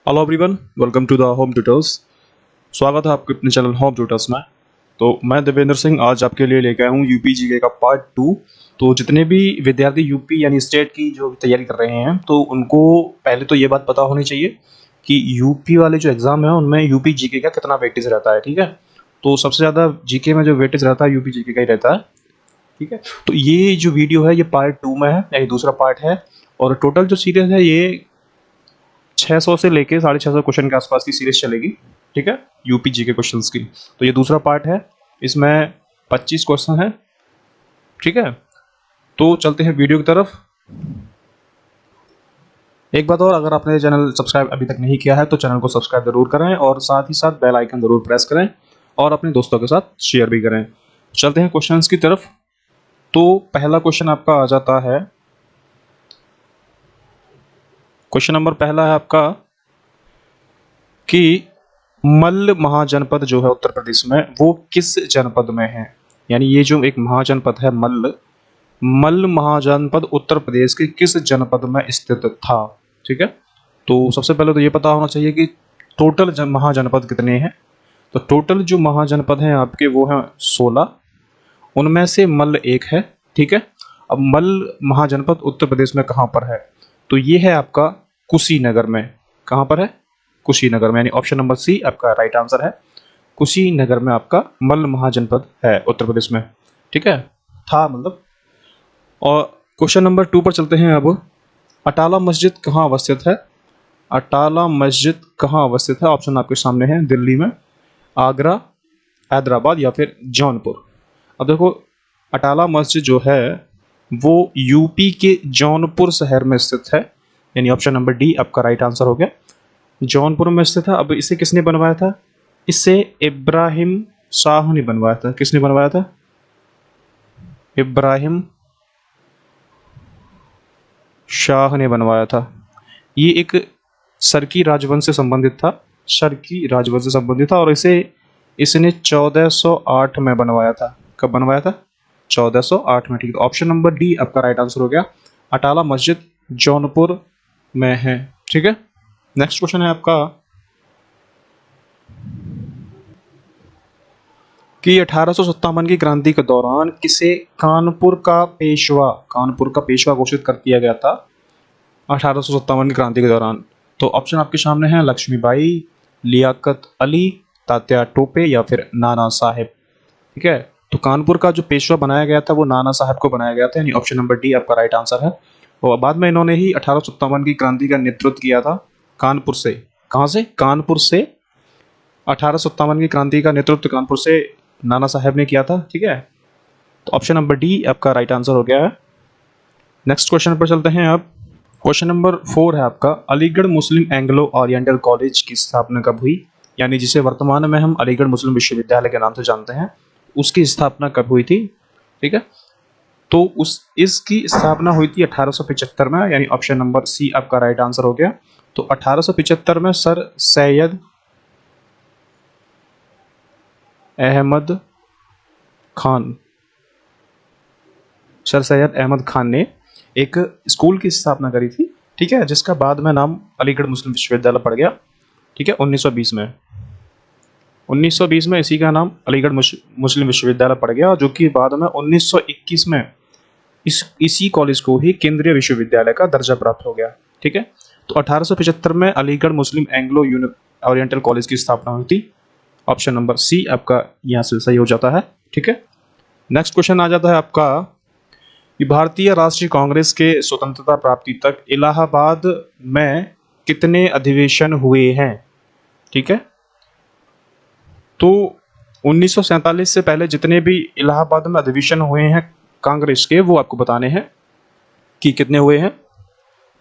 Hello everyone, welcome to the Home Tutors. स्वागत है आपके अपने चैनल होम ट्यूटर्स में। तो मैं देवेंद्र सिंह आज आपके लिए लेकर आया हूँ यूपी जीके का पार्ट 2। तो जितने भी विद्यार्थी यूपी यानी स्टेट की जो तैयारी कर रहे हैं तो उनको पहले तो ये बात पता होनी चाहिए कि यूपी वाले जो एग्ज़ाम है उनमें यूपी जीके का कितना वेटेज रहता है। ठीक है, तो सबसे ज़्यादा जीके में जो वेटेज रहता है यूपी जीके का ही रहता है। ठीक है, तो ये जो वीडियो है ये पार्ट 2 में है, यानी दूसरा पार्ट है। और टोटल जो सीरीज है ये 600 से लेके 650 क्वेश्चन के आसपास की सीरीज चलेगी। ठीक है, यूपी जी के क्वेश्चंस की। तो ये दूसरा पार्ट है, इसमें 25 क्वेश्चन है। ठीक है, तो चलते हैं वीडियो की तरफ। एक बात और, अगर आपने चैनल सब्सक्राइब अभी तक नहीं किया है तो चैनल को सब्सक्राइब जरूर करें और साथ ही साथ बेल आइकन जरूर प्रेस करें और अपने दोस्तों के साथ शेयर भी करें। चलते हैं क्वेश्चंस की तरफ। तो पहला क्वेश्चन आपका आ जाता है, क्वेश्चन नंबर पहला है आपका कि मल्ल महाजनपद जो है उत्तर प्रदेश में वो किस जनपद में है। यानी ये जो एक महाजनपद है मल्ल महाजनपद उत्तर प्रदेश के किस जनपद में स्थित था। ठीक है, तो सबसे पहले तो ये पता होना चाहिए कि टोटल महाजनपद कितने हैं। तो टोटल जो महाजनपद हैं आपके वो हैं 16, उनमें से मल्ल एक है। ठीक है, अब मल्ल महाजनपद उत्तर प्रदेश में कहाँ पर है, तो ये है आपका कुशीनगर में। कहाँ पर है? कुशीनगर में, यानी ऑप्शन नंबर सी आपका राइट आंसर है। कुशीनगर में आपका मल्ल महाजनपद है उत्तर प्रदेश में। ठीक है, था मतलब। और क्वेश्चन नंबर 2 पर चलते हैं अब। अटाला मस्जिद कहाँ अवस्थित है? अटाला मस्जिद कहाँ अवस्थित है? ऑप्शन आपके सामने है, दिल्ली में, आगरा, हैदराबाद या फिर जौनपुर। अब देखो, अटाला मस्जिद जो है वो यूपी के जौनपुर शहर में स्थित है, यानी ऑप्शन नंबर डी आपका राइट आंसर हो गया। जौनपुर में स्थित है। अब इसे किसने बनवाया था? इसे इब्राहिम शाह ने बनवाया था। किसने बनवाया था? इब्राहिम शाह ने बनवाया था। ये एक सरकी राजवंश से संबंधित था, सरकी राजवंश से संबंधित था और इसने 1408 में बनवाया था। कब बनवाया था? 1408 में। ठीक है, ऑप्शन नंबर डी आपका राइट आंसर हो गया। अटाला मस्जिद जौनपुर में है। ठीक है, नेक्स्ट क्वेश्चन है आपका कि 1857 की क्रांति के दौरान किसे कानपुर का पेशवा घोषित कर दिया गया था 1857 की क्रांति के दौरान। तो ऑप्शन आपके सामने हैं, लक्ष्मीबाई, लियाकत अली, तात्या टोपे या फिर नाना साहेब। ठीक है, तो कानपुर का जो पेशवा बनाया गया था वो नाना साहब को बनाया गया था, यानी ऑप्शन नंबर डी आपका राइट आंसर है। और बाद में इन्होंने ही 1857 की क्रांति का नेतृत्व किया था कानपुर से। कहाँ से? कानपुर से। 1857 की क्रांति का नेतृत्व कानपुर से नाना साहब ने किया था। ठीक है, तो ऑप्शन नंबर डी आपका राइट आंसर हो गया है। नेक्स्ट क्वेश्चन पर चलते हैं अब। क्वेश्चन नंबर 4 है आपका, अलीगढ़ मुस्लिम एंग्लो ओरिएंटल कॉलेज की स्थापना कब हुई? यानी जिसे वर्तमान में हम अलीगढ़ मुस्लिम विश्वविद्यालय के नाम से जानते हैं, उसकी स्थापना कब हुई थी? ठीक है, तो इसकी स्थापना हुई थी 1875 में, यानी ऑप्शन नंबर सी आपका राइट आंसर हो गया। तो 1875 में सर सैयद अहमद खान ने एक स्कूल की स्थापना करी थी। ठीक है, जिसका बाद में नाम अलीगढ़ मुस्लिम विश्वविद्यालय पड़ गया। ठीक है, 1920 में 1920 में इसी का नाम अलीगढ़ मुस्लिम विश्वविद्यालय पड़ गया, जो कि बाद में 1921 में इसी कॉलेज को ही केंद्रीय विश्वविद्यालय का दर्जा प्राप्त हो गया। ठीक है, तो 1875 में अलीगढ़ मुस्लिम एंग्लो ओरिएंटल कॉलेज की स्थापना हुई थी। ऑप्शन नंबर सी आपका यहाँ से सही हो जाता है। ठीक है, नेक्स्ट क्वेश्चन आ जाता है आपका कि भारतीय राष्ट्रीय कांग्रेस के स्वतंत्रता प्राप्ति तक इलाहाबाद में कितने अधिवेशन हुए हैं? ठीक है, तो 1947 से पहले जितने भी इलाहाबाद में अधिवेशन हुए हैं कांग्रेस के, वो आपको बताने हैं कि कितने हुए हैं।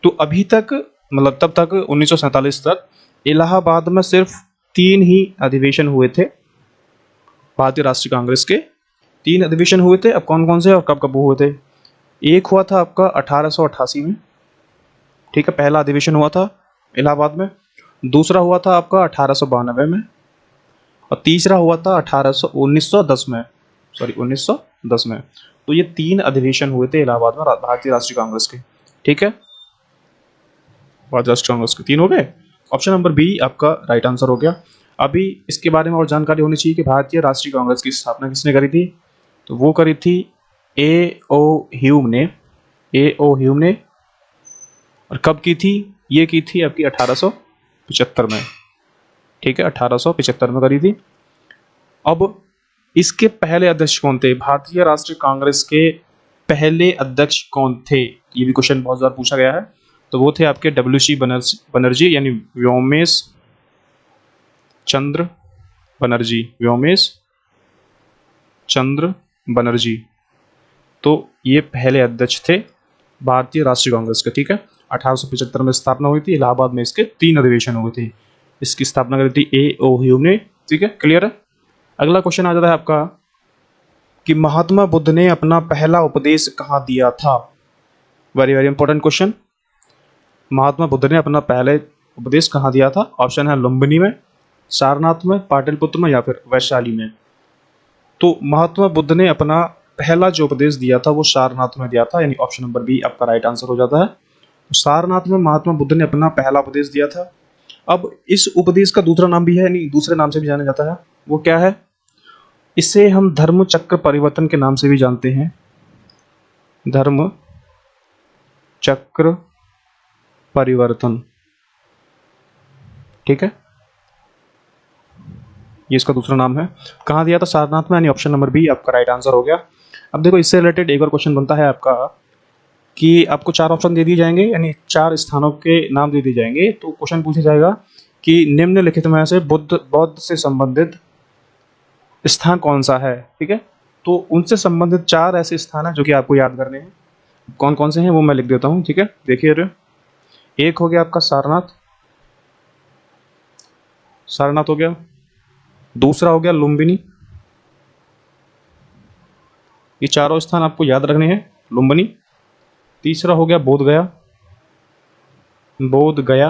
तो अभी तक मतलब तब तक 1947 तक इलाहाबाद में सिर्फ 3 ही अधिवेशन हुए थे। भारतीय राष्ट्रीय कांग्रेस के 3 अधिवेशन हुए थे। अब कौन कौन से और कब कब हुए थे? एक हुआ था आपका 1888 में। ठीक है, पहला अधिवेशन हुआ था इलाहाबाद में। दूसरा हुआ था आपका 1892 में और तीसरा हुआ था 1910 में, 1910 में। तो ये 3 अधिवेशन हुए थे इलाहाबाद में भारतीय राष्ट्रीय कांग्रेस के। ठीक है, भारतीय राष्ट्रीय कांग्रेस के 3 हो गए। ऑप्शन नंबर बी आपका राइट आंसर हो गया। अभी इसके बारे में और जानकारी होनी चाहिए कि भारतीय राष्ट्रीय कांग्रेस की स्थापना किसने करी थी, तो वो करी थी ए ओ ह्यूम ने। ए ओ ह्यूम ने। और कब की थी, ये की थी आपकी 1875 में, ठीक है, 1875 में करी थी। अब इसके पहले अध्यक्ष कौन थे, भारतीय राष्ट्रीय कांग्रेस के पहले अध्यक्ष कौन थे, ये भी क्वेश्चन बहुत बार पूछा गया है। तो वो थे आपके डब्ल्यू.सी. बनर्जी, यानी व्योमेश चंद्र बनर्जी, व्योमेश चंद्र बनर्जी। तो ये पहले अध्यक्ष थे भारतीय राष्ट्रीय कांग्रेस के, ठीक है। 1875 में स्थापना हुई थी, इलाहाबाद में इसके 3 अधिवेशन हुए थे। इसकी स्थापना करी थी ए ओ ह्यूम ने, ठीक है, क्लियर है। अगला क्वेश्चन आ जाता है आपका कि महात्मा बुद्ध ने अपना पहला उपदेश कहाँ दिया था। Very very important question. Mahatma Buddha ने अपना पहले उपदेश कहाँ दिया था, ऑप्शन है लुम्बिनी में, सारनाथ में, पाटलिपुत्र में या फिर वैशाली में। तो महात्मा बुद्ध ने अपना पहला जो उपदेश दिया था वो सारनाथ में दिया था, यानी ऑप्शन नंबर बी आपका राइट आंसर हो जाता है। सारनाथ में महात्मा बुद्ध ने अपना पहला उपदेश दिया था। अब इस उपदेश का दूसरा नाम भी है, यानी दूसरे नाम से भी जाना जाता है, वो क्या है, इसे हम धर्म चक्र परिवर्तन के नाम से भी जानते हैं। धर्म चक्र परिवर्तन, ठीक है, ये इसका दूसरा नाम है। कहाँ दिया था, सारनाथ में, यानी ऑप्शन नंबर बी आपका राइट आंसर हो गया। अब देखो इससे रिलेटेड एक और क्वेश्चन बनता है आपका कि आपको 4 ऑप्शन दे दिए जाएंगे, यानी 4 स्थानों के नाम दे दिए जाएंगे। तो क्वेश्चन पूछा जाएगा कि निम्नलिखित में से बौद्ध से संबंधित स्थान कौन सा है, ठीक है। तो उनसे संबंधित 4 ऐसे स्थान हैं जो कि आपको याद करने हैं। कौन कौन से हैं वो मैं लिख देता हूँ, ठीक है, देखिए। एक हो गया आपका सारनाथ, सारनाथ हो गया। दूसरा हो गया लुम्बिनी, ये चारों स्थान आपको याद रखने हैं, लुम्बिनी। तीसरा हो गया बोध गया, बोध गया।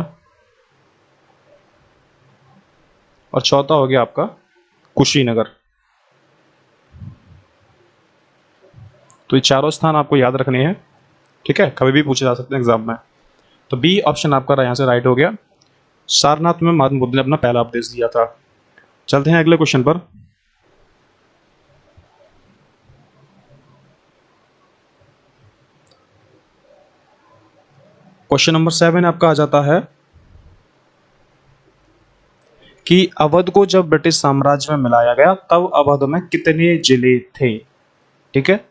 और चौथा हो गया आपका कुशीनगर। तो ये चारों स्थान आपको याद रखने हैं, ठीक है, कभी भी पूछे जा सकते हैं एग्जाम में। तो बी ऑप्शन आपका यहाँ से राइट हो गया। सारनाथ में महात्मा बुद्ध ने अपना पहला उपदेश दिया था। चलते हैं अगले क्वेश्चन पर। क्वेश्चन नंबर 7 आपका आ जाता है कि अवध को जब ब्रिटिश साम्राज्य में मिलाया गया तब अवध में कितने जिले थे, ठीक है।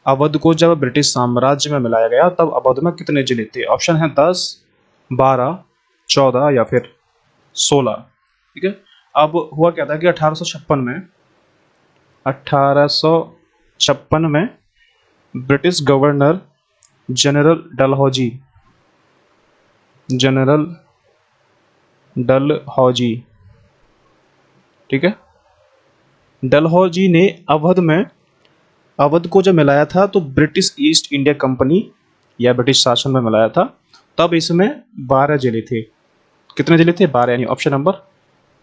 अवध को जब ब्रिटिश साम्राज्य में मिलाया गया तब अवध में कितने जिले थे, ऑप्शन है 10, 12, 14 या फिर 16, ठीक है। अब हुआ क्या था कि 1856 में ब्रिटिश गवर्नर जनरल डलहौजी, ठीक है, डलहौजी ने अवध को जब मिलाया था तो ब्रिटिश ईस्ट इंडिया कंपनी या ब्रिटिश शासन में मिलाया था, तब इसमें 12 जिले थे। कितने जिले थे, 12, यानी ऑप्शन नंबर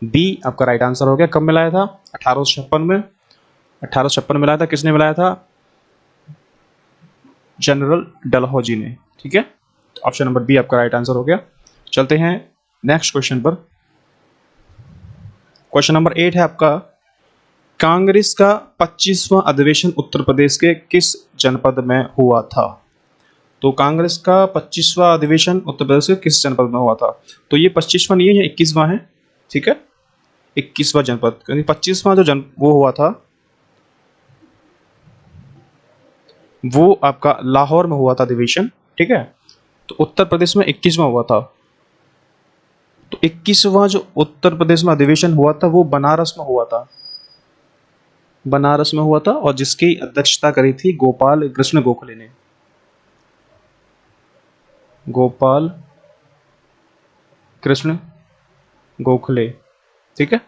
बी आपका राइट आंसर हो गया। कब मिलाया था, 1856 में। 1856 मिलाया था, किसने मिलाया था, जनरल डलहौजी ने, ठीक है। ऑप्शन नंबर बी आपका राइट आंसर हो गया। चलते हैं नेक्स्ट क्वेश्चन पर। क्वेश्चन नंबर 8 है आपका, कांग्रेस का 25वां अधिवेशन उत्तर प्रदेश के किस जनपद में हुआ था। तो कांग्रेस का 25वां अधिवेशन उत्तर प्रदेश के किस जनपद में हुआ था। तो ये 25वां नहीं है, ये 21वां है, ठीक है, 21वां जनपद, क्योंकि 25वां जो वो हुआ था वो आपका लाहौर में हुआ था अधिवेशन, ठीक है। तो उत्तर प्रदेश में 21वां हुआ था। तो 21वां जो उत्तर प्रदेश में अधिवेशन हुआ था वो बनारस में हुआ था, बनारस में हुआ था, और जिसकी अध्यक्षता करी थी गोपाल कृष्ण गोखले ने, गोपाल कृष्ण गोखले, ठीक है।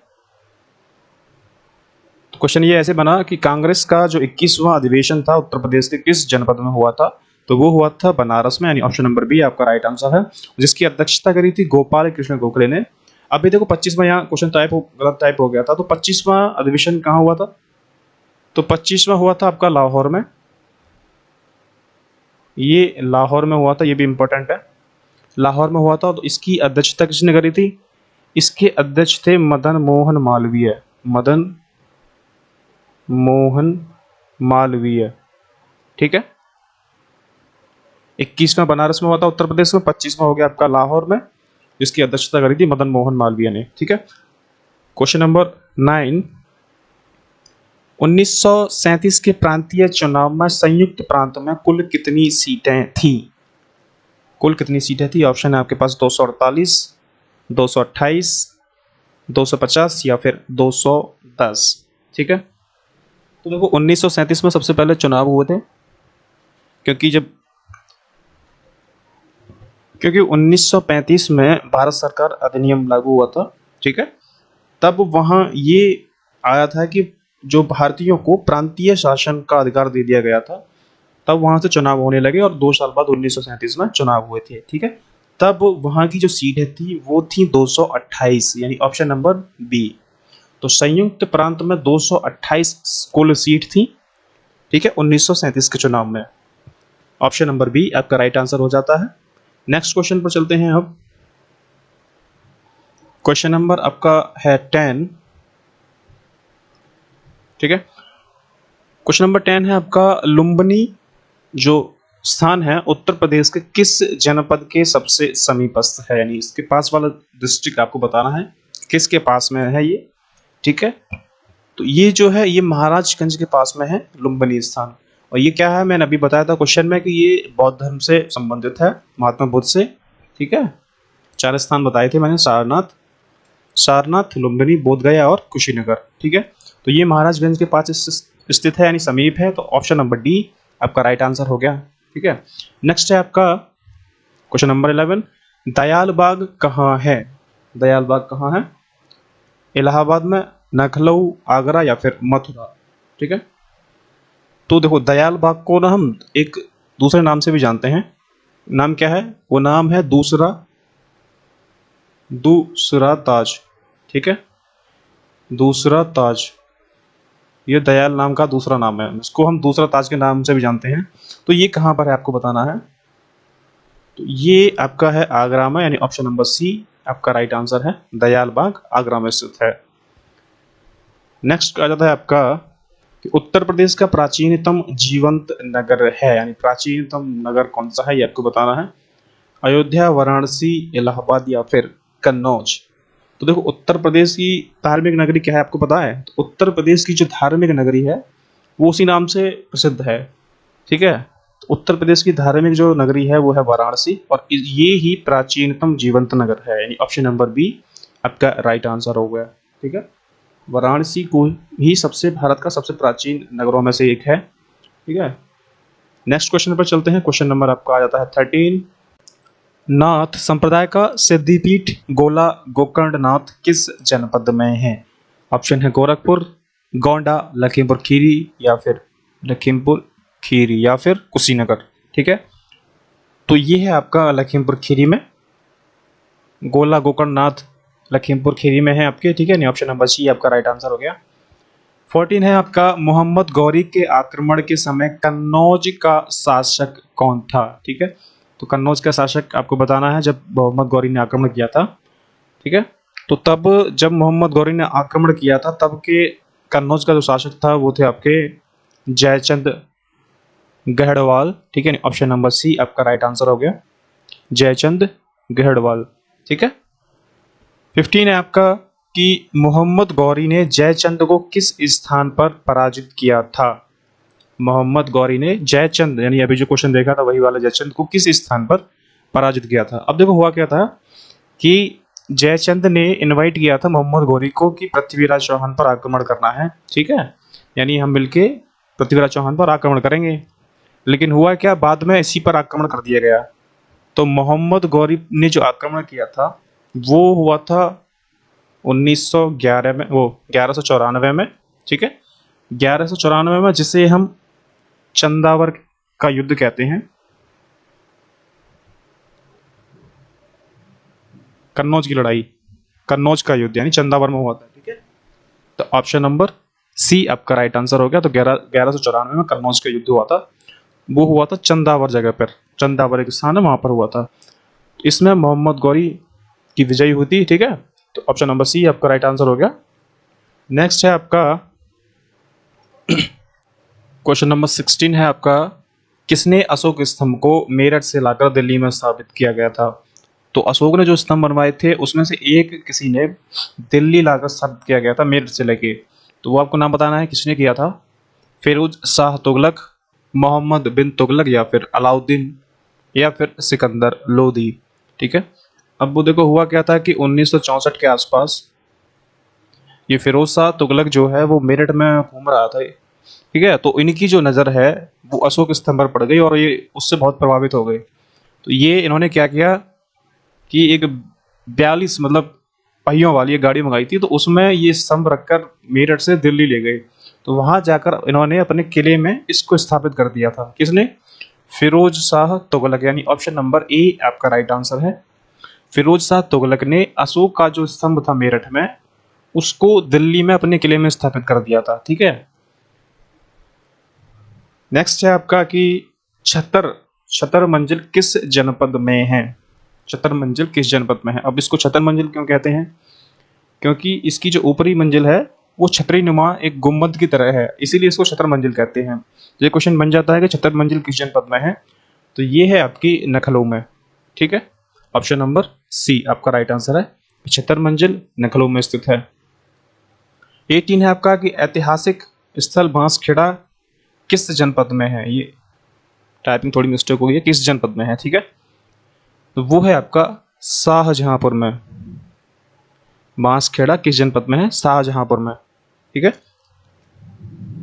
तो क्वेश्चन ये ऐसे बना कि कांग्रेस का जो 21वां अधिवेशन था उत्तर प्रदेश के किस जनपद में हुआ था, तो वो हुआ था बनारस में, यानी ऑप्शन नंबर बी आपका राइट आंसर है, जिसकी अध्यक्षता करी थी गोपाल कृष्ण गोखले ने। अभी देखो 25वां, यहाँ क्वेश्चन गलत टाइप हो गया था। तो 25वां अधिवेशन कहाँ हुआ था, तो 25वां हुआ था आपका लाहौर में, ये लाहौर में हुआ था, ये भी इंपॉर्टेंट है, लाहौर में हुआ था। तो इसकी अध्यक्षता किसने करी थी, इसके अध्यक्ष थे मदन मोहन मालवीय। मदन मोहन मालवीय, ठीक है। 21वां बनारस में हुआ था उत्तर प्रदेश में, 25वां हो गया आपका लाहौर में, जिसकी अध्यक्षता करी थी मदन मोहन मालवीय ने, ठीक है। क्वेश्चन नंबर 9, 1937 के प्रांतीय चुनाव में संयुक्त प्रांत में कुल कितनी सीटें थी? कुल कितनी सीटें थी? ऑप्शन है आपके पास 248, 228, 250 या फिर 210, ठीक है। तो देखो 1937 में सबसे पहले चुनाव हुए थे, क्योंकि 1935 में भारत सरकार अधिनियम लागू हुआ था, ठीक है। तब वहाँ ये आया था कि जो भारतीयों को प्रांतीय शासन का अधिकार दे दिया गया था, तब वहाँ से चुनाव होने लगे और 2 साल बाद 1937 में चुनाव हुए थे, ठीक है। तब वहाँ की जो सीटें थी वो थी 228, यानी ऑप्शन नंबर बी। तो संयुक्त प्रांत में 228 कुल सीट थी, ठीक है, 1937 के चुनाव में। ऑप्शन नंबर बी आपका राइट आंसर हो जाता है। नेक्स्ट क्वेश्चन पर चलते हैं अब। क्वेश्चन नंबर आपका है 10, ठीक है। क्वेश्चन नंबर 10 है आपका, लुम्बिनी जो स्थान है उत्तर प्रदेश के किस जनपद के सबसे समीपस्थ है? यानी इसके पास वाला डिस्ट्रिक्ट आपको बताना है किसके पास में है ये, ठीक है। तो ये जो है ये महाराजगंज के पास में है लुम्बिनी स्थान। और ये क्या है, मैंने अभी बताया था क्वेश्चन में कि ये बौद्ध धर्म से संबंधित है, महात्मा बुद्ध से, ठीक है। 4 स्थान बताए थे मैंने, सारनाथ, लुम्बिनी, बोधगया और कुशीनगर, ठीक है। तो ये महाराजगंज के पास स्थित है, यानी समीप है। तो ऑप्शन नंबर डी आपका राइट आंसर हो गया, ठीक है। नेक्स्ट है आपका क्वेश्चन नंबर 11, दयाल बाग कहाँ है? दयाल बाग कहाँ है? इलाहाबाद में, लखनऊ, आगरा या फिर मथुरा, ठीक है। तो देखो दयाल बाग को ना हम एक दूसरे नाम से भी जानते हैं। नाम क्या है? वो नाम है दूसरा ताज, ठीक है। दूसरा ताज, ये दयाल नाम का दूसरा नाम है, इसको हम दूसरा ताज के नाम से भी जानते हैं। तो ये कहाँ पर है आपको बताना है। तो ये आपका है आगरा में, यानी ऑप्शन नंबर सी आपका राइट आंसर है। दयाल बाग आगरा में स्थित है। नेक्स्ट आ जाता है आपका कि उत्तर प्रदेश का प्राचीनतम जीवंत नगर है, यानी प्राचीनतम नगर कौन सा है ये आपको बताना है। अयोध्या, वाराणसी, इलाहाबाद या फिर कन्नौज। तो देखो उत्तर प्रदेश की धार्मिक नगरी क्या है आपको पता है? तो उत्तर प्रदेश की जो धार्मिक नगरी है वो उसी नाम से प्रसिद्ध है, ठीक है। तो उत्तर प्रदेश की धार्मिक जो नगरी है वो है वाराणसी, और ये ही प्राचीनतम जीवंत नगर है, यानी ऑप्शन नंबर बी आपका राइट आंसर हो गया, ठीक है। वाराणसी को ही भारत का सबसे प्राचीन नगरों में से एक है, ठीक है। नेक्स्ट क्वेश्चन पर चलते हैं। क्वेश्चन नंबर आपका आ जाता है 13, नाथ संप्रदाय का सिद्धिपीठ गोला गोकर्णनाथ किस जनपद में है? ऑप्शन है गोरखपुर, गोंडा, लखीमपुर खीरी या फिर कुशीनगर, ठीक है। तो ये है आपका लखीमपुर खीरी में, गोला गोकर्णनाथ लखीमपुर खीरी में है आपके, ठीक है। ऑप्शन नंबर सी आपका राइट आंसर हो गया। 14 है आपका, मोहम्मद गौरी के आक्रमण के समय कन्नौज का शासक कौन था? ठीक है, तो कन्नौज का शासक आपको बताना है जब मोहम्मद गौरी ने आक्रमण किया था, ठीक है। तो तब जब मोहम्मद गौरी ने आक्रमण किया था तब के कन्नौज का जो शासक था वो थे आपके जयचंद गढ़वाल, ठीक है। ऑप्शन नंबर सी आपका राइट आंसर हो गया, जयचंद गढ़वाल, ठीक है। 15 है आपका कि मोहम्मद गौरी ने जयचंद को किस स्थान पर पराजित किया था? मोहम्मद गौरी ने जयचंद, यानी अभी जो क्वेश्चन देखा था वही वाला, जयचंद को किस स्थान पर पराजित किया था? अब देखो हुआ क्या था कि जयचंद ने इनवाइट किया था मोहम्मद गौरी को कि पृथ्वीराज चौहान पर आक्रमण करना है, ठीक है, यानी हम मिलके पृथ्वीराज चौहान पर आक्रमण करेंगे। लेकिन हुआ क्या, बाद में इसी पर आक्रमण कर दिया गया। तो मोहम्मद गौरी ने जो आक्रमण किया था वो हुआ था 1911 में, वो 1194 में, ठीक है, 1194 में, जिसे हम चंदावर का युद्ध कहते हैं, कन्नौज की लड़ाई, कन्नौज का युद्ध यानी चंदावर में हुआ था, ठीक है। तो ऑप्शन नंबर सी आपका राइट आंसर हो गया। तो 1194 में कन्नौज का युद्ध हुआ था, वो हुआ था चंदावर जगह पर, चंदावर एक स्थान है वहां पर हुआ था। इसमें मोहम्मद गौरी की विजय हुई थी, ठीक है। तो ऑप्शन नंबर सी आपका राइट आंसर हो गया। नेक्स्ट है आपका क्वेश्चन नंबर 16 है आपका, किसने अशोक स्तंभ को मेरठ से लाकर दिल्ली में स्थापित किया गया था? तो अशोक ने जो स्तंभ बनवाए थे उसमें से एक किसी ने दिल्ली लाकर स्थापित किया गया था मेरठ से लेके। तो वो आपको नाम बताना है किसने किया था। फिरोज शाह तुगलक, मोहम्मद बिन तुगलक, या फिर अलाउद्दीन, या फिर सिकंदर लोदी। ठीक है, अब वो देखो हुआ क्या था कि 1964 के आसपास ये फिरोज शाह तुगलक जो है वो मेरठ में घूम रहा था। ठीक है, तो इनकी जो नज़र है वो अशोक स्तंभ पर पड़ गई और ये उससे बहुत प्रभावित हो गए। तो ये इन्होंने क्या किया कि एक 42 मतलब पहियों वाली एक गाड़ी मंगाई थी, तो उसमें ये स्तंभ रखकर मेरठ से दिल्ली ले गए। तो वहां जाकर इन्होंने अपने किले में इसको स्थापित कर दिया था। किसने? फिरोज शाह तुगलक, यानी ऑप्शन नंबर ए आपका राइट आंसर है। फिरोज शाह तुगलक ने अशोक का जो स्तंभ था मेरठ में उसको दिल्ली में अपने किले में स्थापित कर दिया था। ठीक है, नेक्स्ट है आपका कि छतर छतर मंजिल किस जनपद में है? छतर मंजिल किस जनपद में है? अब इसको छतर मंजिल क्यों कहते हैं? क्योंकि इसकी जो ऊपरी मंजिल है वो छतरी नुमा एक गुम्बद की तरह है, इसीलिए इसको छतर मंजिल कहते हैं। ये क्वेश्चन बन जाता है कि छतर मंजिल किस जनपद में है, तो ये है आपकी लखनऊ में। ठीक है, ऑप्शन नंबर सी आपका राइट आंसर है, छतर मंजिल लखनऊ में स्थित है। 18 है आपका कि ऐतिहासिक स्थल बांसखेड़ा किस जनपद में है? ये टाइपिंग थोड़ी मिस्टेक हो गई है, किस जनपद में है? ठीक है, तो वो है आपका शाहजहांपुर में। बांसखेड़ा किस जनपद में है? शाहजहांपुर में। ठीक है,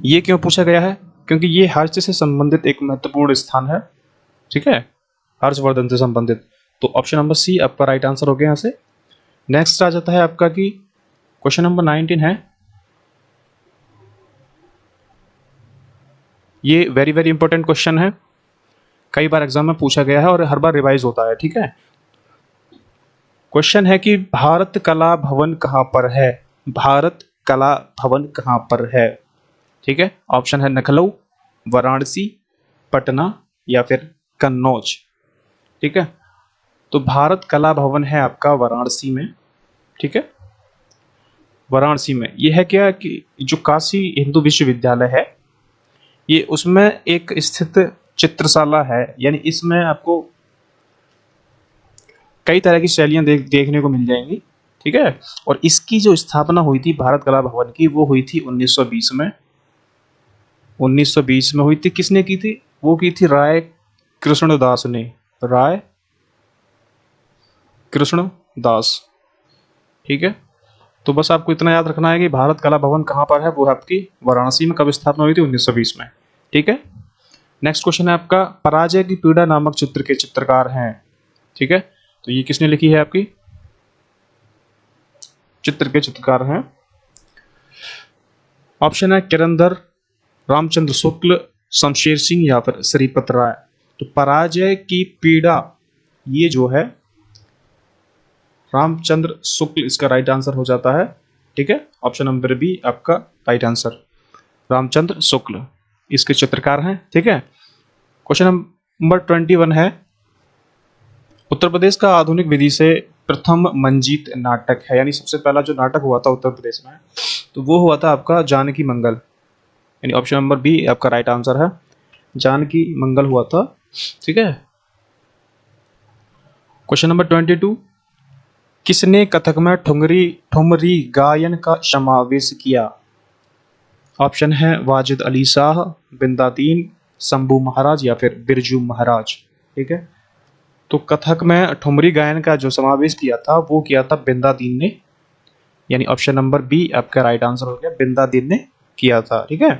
ये क्यों पूछा गया है? क्योंकि ये हर्ष से संबंधित एक महत्वपूर्ण स्थान है। ठीक है, हर्षवर्धन से संबंधित। तो ऑप्शन नंबर सी आपका राइट आंसर हो गया यहाँ से। नेक्स्ट आ जाता है आपका कि क्वेश्चन नंबर 19 है, ये वेरी वेरी इंपॉर्टेंट क्वेश्चन है, कई बार एग्जाम में पूछा गया है और हर बार रिवाइज होता है। ठीक है, क्वेश्चन है कि भारत कला भवन कहाँ पर है? भारत कला भवन कहाँ पर है? ठीक है, ऑप्शन है लखनऊ, वाराणसी, पटना, या फिर कन्नौज। ठीक है, तो भारत कला भवन है आपका वाराणसी में। ठीक है, वाराणसी में यह है क्या कि जो काशी हिंदू विश्वविद्यालय है ये उसमें एक स्थित चित्रशाला है, यानी इसमें आपको कई तरह की शैलियां देखने को मिल जाएंगी। ठीक है, और इसकी जो स्थापना हुई थी भारत कला भवन की वो हुई थी 1920 में। 1920 में हुई थी। किसने की थी? वो की थी राय कृष्णदास ने। राय कृष्णदास। ठीक है, तो बस आपको इतना याद रखना है कि भारत कला भवन कहाँ पर है, वो है आपकी वाराणसी में। कब स्थापना हुई थी? 1920 में। ठीक है, नेक्स्ट क्वेश्चन है आपका, पराजय की पीड़ा नामक चित्र के चित्रकार हैं। ठीक है, तो ये किसने लिखी है? आपकी चित्र के चित्रकार हैं। ऑप्शन है किरंदर, रामचंद्र शुक्ल, शमशेर सिंह, या फिर श्रीपत राय। तो पराजय की पीड़ा ये जो है रामचंद्र शुक्ल इसका राइट आंसर हो जाता है। ठीक है, ऑप्शन नंबर बी आपका राइट आंसर, रामचंद्र शुक्ल इसके चित्रकार हैं। ठीक है, क्वेश्चन नंबर 21 है, उत्तर प्रदेश का आधुनिक विधि से प्रथम मंजीत नाटक है, यानी सबसे पहला जो नाटक हुआ था उत्तर प्रदेश में तो वो हुआ था आपका जानकी मंगल, यानी ऑप्शन नंबर बी आपका राइट आंसर है, जानकी मंगल हुआ था। ठीक है, क्वेश्चन नंबर 22, किसने कथक में ठुमरी गायन का समावेश किया? ऑप्शन है वाजिद अली शाह, बिंदादीन, शंभू महाराज, या फिर बिरजू महाराज। ठीक है, तो कथक में ठुमरी गायन का जो समावेश किया था वो किया था बिंदादीन ने, यानी ऑप्शन नंबर बी आपका राइट आंसर हो गया, बिंदादीन ने किया था। ठीक है,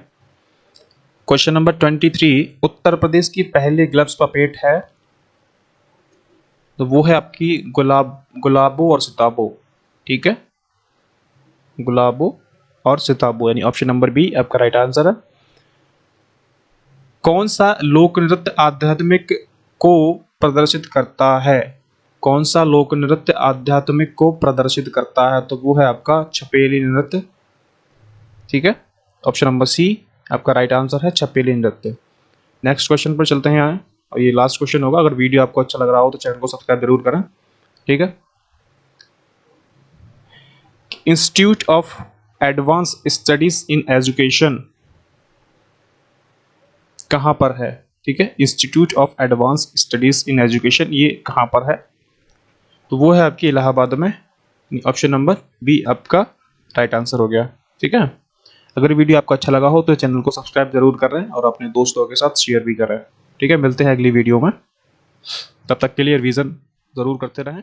क्वेश्चन नंबर 23, उत्तर प्रदेश की पहली ग्लव्स पपेट है, तो वो है आपकी गुलाबो और सिताबो। ठीक है, गुलाबो और सिताबो, यानी ऑप्शन नंबर बी आपका राइट आंसर है। कौन सा लोक नृत्य आध्यात्मिक को प्रदर्शित करता है? कौन सा लोक नृत्य आध्यात्मिक को प्रदर्शित करता है? तो वो है आपका छपेली नृत्य। ठीक है, ऑप्शन नंबर सी आपका राइट आंसर है, छपेली नृत्य। नेक्स्ट क्वेश्चन पर चलते हैं यहाँ, और ये लास्ट क्वेश्चन होगा। अगर वीडियो आपको अच्छा लग रहा हो तो चैनल को सब्सक्राइब जरूर करें। ठीक है, institute of advance studies in education कहाँ पर है? ठीक है, institute of advance studies in education ये कहाँ पर है? तो वो है आपकी इलाहाबाद में। ऑप्शन नंबर बी आपका राइट आंसर हो गया। ठीक है, अगर वीडियो आपको अच्छा लगा हो तो चैनल को सब्सक्राइब जरूर कर रहे हैं और अपने दोस्तों के साथ शेयर भी करें। ठीक है, मिलते हैं अगली वीडियो में, तब तक के लिए रिवीजन जरूर करते रहें।